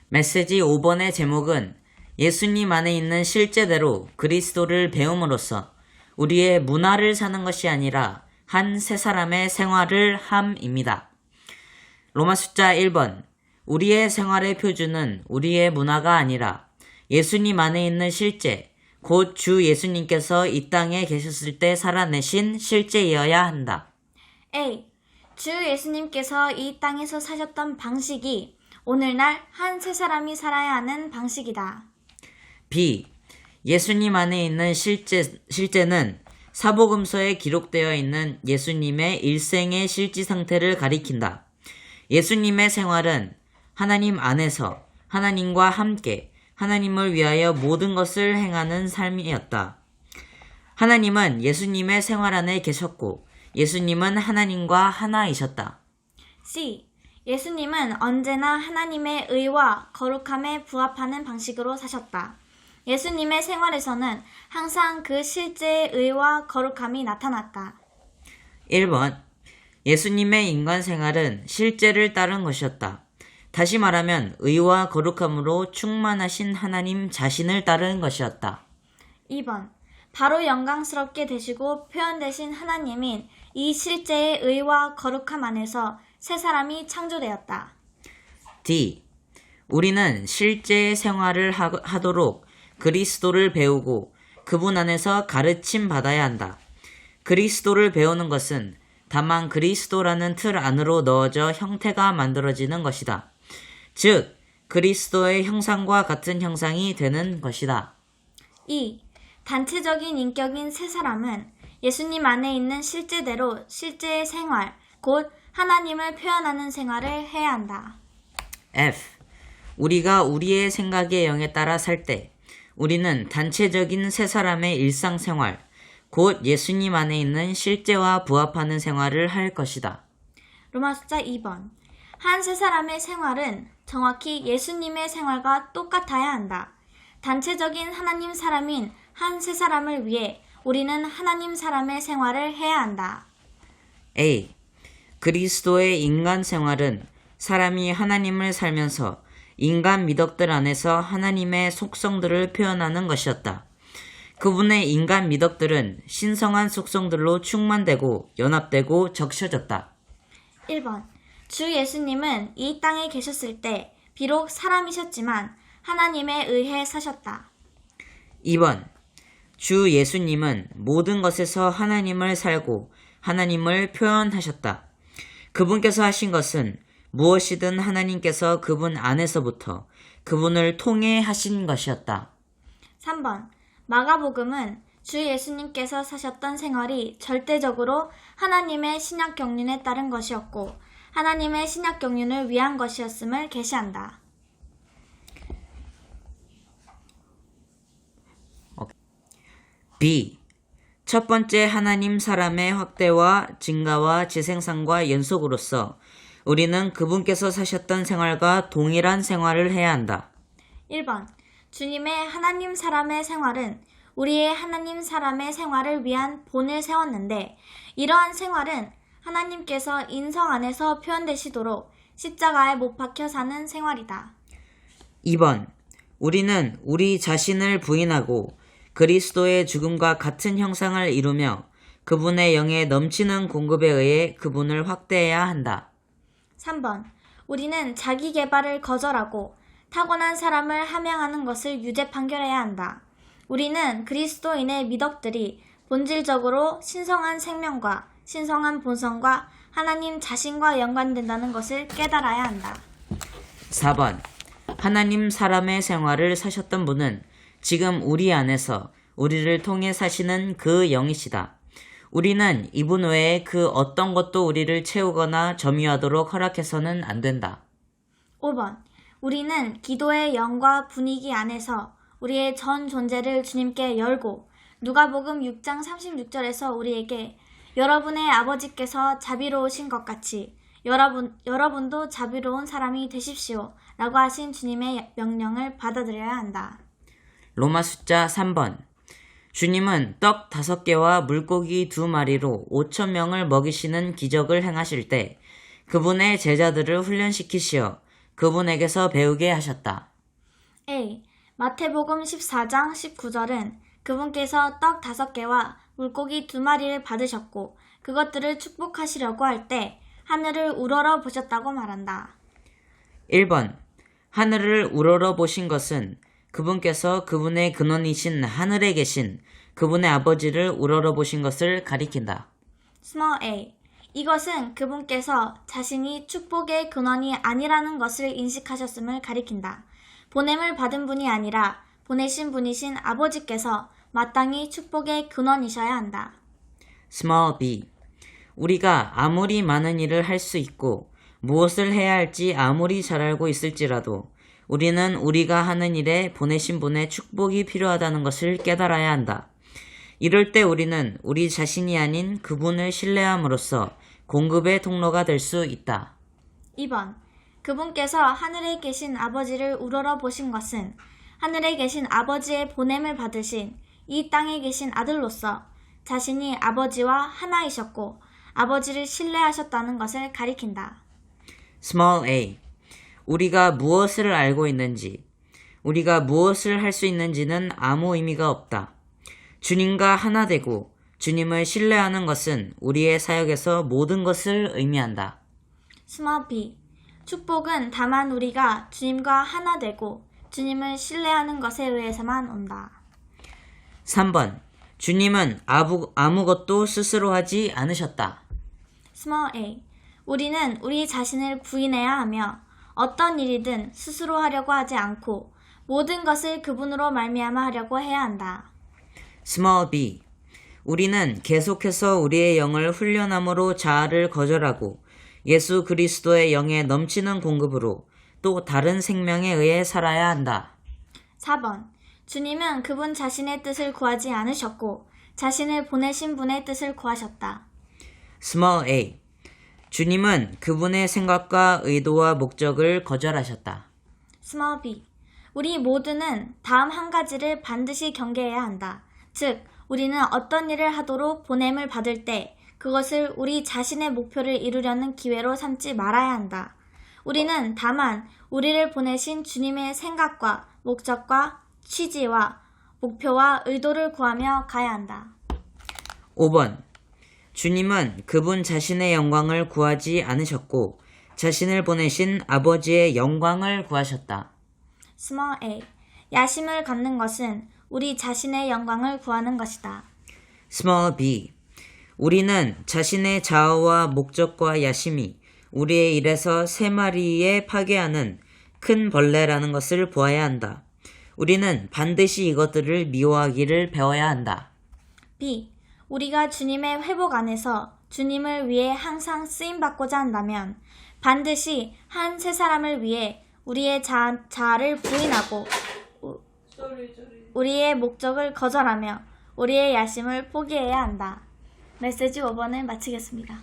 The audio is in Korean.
메시지 5번의 제목은 예수님 안에 있는 실제대로 그리스도를 배움으로써 우리의 문화를 사는 것이 아니라 한 세 사람의 생활을 함입니다. 로마 숫자 1번. 우리의 생활의 표준은 우리의 문화가 아니라 예수님 안에 있는 실제, 곧 주 예수님께서 이 땅에 계셨을 때 살아내신 실제이어야 한다. A. 주 예수님께서 이 땅에서 사셨던 방식이 오늘날 한 세 사람이 살아야 하는 방식이다. B. 예수님 안에 있는 실제는 사복음서에 기록되어 있는 예수님의 일생의 실제 상태를 가리킨다. 예수님의 생활은 하나님 안에서 하나님과 함께 하나님을 위하여 모든 것을 행하는 삶이었다. 하나님은 예수님의 생활 안에 계셨고 예수님은 하나님과 하나이셨다. C. 예수님은 언제나 하나님의 의와 거룩함에 부합하는 방식으로 사셨다. 예수님의 생활에서는 항상 그 실제의 의와 거룩함이 나타났다. 1번. 예수님의 인간 생활은 실제를 따른 것이었다. 다시 말하면 의와 거룩함으로 충만하신 하나님 자신을 따른 것이었다. 2번. 바로 영광스럽게 되시고 표현되신 하나님인 이 실제의 의와 거룩함 안에서 세 사람이 창조되었다. D. 우리는 실제의 생활을 하도록 그리스도를 배우고 그분 안에서 가르침 받아야 한다. 그리스도를 배우는 것은 다만 그리스도라는 틀 안으로 넣어져 형태가 만들어지는 것이다. 즉, 그리스도의 형상과 같은 형상이 되는 것이다. 2. 단체적인 인격인 세 사람은 예수님 안에 있는 실제대로 실제의 생활, 곧 하나님을 표현하는 생활을 해야 한다. F. 우리가 우리의 생각의 영에 따라 살 때 우리는 단체적인 세 사람의 일상생활, 곧 예수님 안에 있는 실제와 부합하는 생활을 할 것이다. 로마 숫자 2번. 한 세 사람의 생활은 정확히 예수님의 생활과 똑같아야 한다. 단체적인 하나님 사람인 한 세 사람을 위해 우리는 하나님 사람의 생활을 해야 한다. A. 그리스도의 인간 생활은 사람이 하나님을 살면서 인간 미덕들 안에서 하나님의 속성들을 표현하는 것이었다. 그분의 인간 미덕들은 신성한 속성들로 충만되고 연합되고 적셔졌다. 1번. 주 예수님은 이 땅에 계셨을 때 비록 사람이셨지만 하나님에 의해 사셨다. 2번. 주 예수님은 모든 것에서 하나님을 살고 하나님을 표현하셨다. 그분께서 하신 것은 무엇이든 하나님께서 그분 안에서부터 그분을 통해 하신 것이었다. 3번. 마가복음은 주 예수님께서 사셨던 생활이 절대적으로 하나님의 신약 경륜에 따른 것이었고 하나님의 신약 경륜을 위한 것이었음을 계시한다. B. 첫 번째 하나님 사람의 확대와 증가와 재생산과 연속으로서 우리는 그분께서 사셨던 생활과 동일한 생활을 해야 한다. 1번. 주님의 하나님 사람의 생활은 우리의 하나님 사람의 생활을 위한 본을 세웠는데 이러한 생활은 하나님께서 인성 안에서 표현되시도록 십자가에 못 박혀 사는 생활이다. 2번. 우리는 우리 자신을 부인하고 그리스도의 죽음과 같은 형상을 이루며 그분의 영의 넘치는 공급에 의해 그분을 확대해야 한다. 3번. 우리는 자기 개발을 거절하고 타고난 사람을 함양하는 것을 유죄 판결해야 한다. 우리는 그리스도인의 미덕들이 본질적으로 신성한 생명과 신성한 본성과 하나님 자신과 연관된다는 것을 깨달아야 한다. 4번. 하나님 사람의 생활을 사셨던 분은 지금 우리 안에서 우리를 통해 사시는 그 영이시다. 우리는 이분 외에 그 어떤 것도 우리를 채우거나 점유하도록 허락해서는 안 된다. 5번. 우리는 기도의 영과 분위기 안에서 우리의 전 존재를 주님께 열고 누가복음 6장 36절에서 우리에게 여러분의 아버지께서 자비로우신 것 같이 여러분도 자비로운 사람이 되십시오 라고 하신 주님의 명령을 받아들여야 한다. 로마 숫자 3번. 주님은 떡 5개와 물고기 2마리로 5,000명을 먹이시는 기적을 행하실 때 그분의 제자들을 훈련시키시어 그분에게서 배우게 하셨다. A. 마태복음 14장 19절은 그분께서 떡 5개와 물고기 2마리를 받으셨고 그것들을 축복하시려고 할 때 하늘을 우러러 보셨다고 말한다. 1번. 하늘을 우러러 보신 것은 그분께서 그분의 근원이신 하늘에 계신 그분의 아버지를 우러러 보신 것을 가리킨다. Small a. 이것은 그분께서 자신이 축복의 근원이 아니라는 것을 인식하셨음을 가리킨다. 보냄을 받은 분이 아니라 보내신 분이신 아버지께서 마땅히 축복의 근원이셔야 한다. Small b. 우리가 아무리 많은 일을 할 수 있고 무엇을 해야 할지 아무리 잘 알고 있을지라도 우리는 우리가 하는 일에 보내신 분의 축복이 필요하다는 것을 깨달아야 한다. 이럴 때 우리는 우리 자신이 아닌 그분을 신뢰함으로써 공급의 통로가 될 수 있다. 2번. 그분께서 하늘에 계신 아버지를 우러러 보신 것은 하늘에 계신 아버지의 보냄을 받으신 이 땅에 계신 아들로서 자신이 아버지와 하나이셨고 아버지를 신뢰하셨다는 것을 가리킨다. Small a. 우리가 무엇을 알고 있는지, 우리가 무엇을 할 수 있는지는 아무 의미가 없다. 주님과 하나 되고 주님을 신뢰하는 것은 우리의 사역에서 모든 것을 의미한다. Small b. 축복은 다만 우리가 주님과 하나 되고 주님을 신뢰하는 것에 의해서만 온다. 3번. 주님은 아무것도 스스로 하지 않으셨다. Small a. 우리는 우리 자신을 부인해야 하며 어떤 일이든 스스로 하려고 하지 않고 모든 것을 그분으로 말미암아 하려고 해야 한다. Small b. 우리는 계속해서 우리의 영을 훈련함으로 자아를 거절하고 예수 그리스도의 영의 넘치는 공급으로 또 다른 생명에 의해 살아야 한다. 4번. 주님은 그분 자신의 뜻을 구하지 않으셨고 자신을 보내신 분의 뜻을 구하셨다. Small a. 주님은 그분의 생각과 의도와 목적을 거절하셨다. Small b. 우리 모두는 다음 한 가지를 반드시 경계해야 한다. 즉, 우리는 어떤 일을 하도록 보냄을 받을 때 그것을 우리 자신의 목표를 이루려는 기회로 삼지 말아야 한다. 우리는 다만 우리를 보내신 주님의 생각과 목적과 취지와 목표와 의도를 구하며 가야 한다. 5번. 주님은 그분 자신의 영광을 구하지 않으셨고 자신을 보내신 아버지의 영광을 구하셨다. Small a. 야심을 갖는 것은 우리 자신의 영광을 구하는 것이다. Small b. 우리는 자신의 자아와 목적과 야심이 우리의 일에서 3마리에 파괴하는 큰 벌레라는 것을 보아야 한다. 우리는 반드시 이것들을 미워하기를 배워야 한다. b. 우리가 주님의 회복 안에서 주님을 위해 항상 쓰임받고자 한다면 반드시 한 세 사람을 위해 우리의 자아를 부인하고 우리의 목적을 거절하며 우리의 야심을 포기해야 한다. 메시지 5번을 마치겠습니다.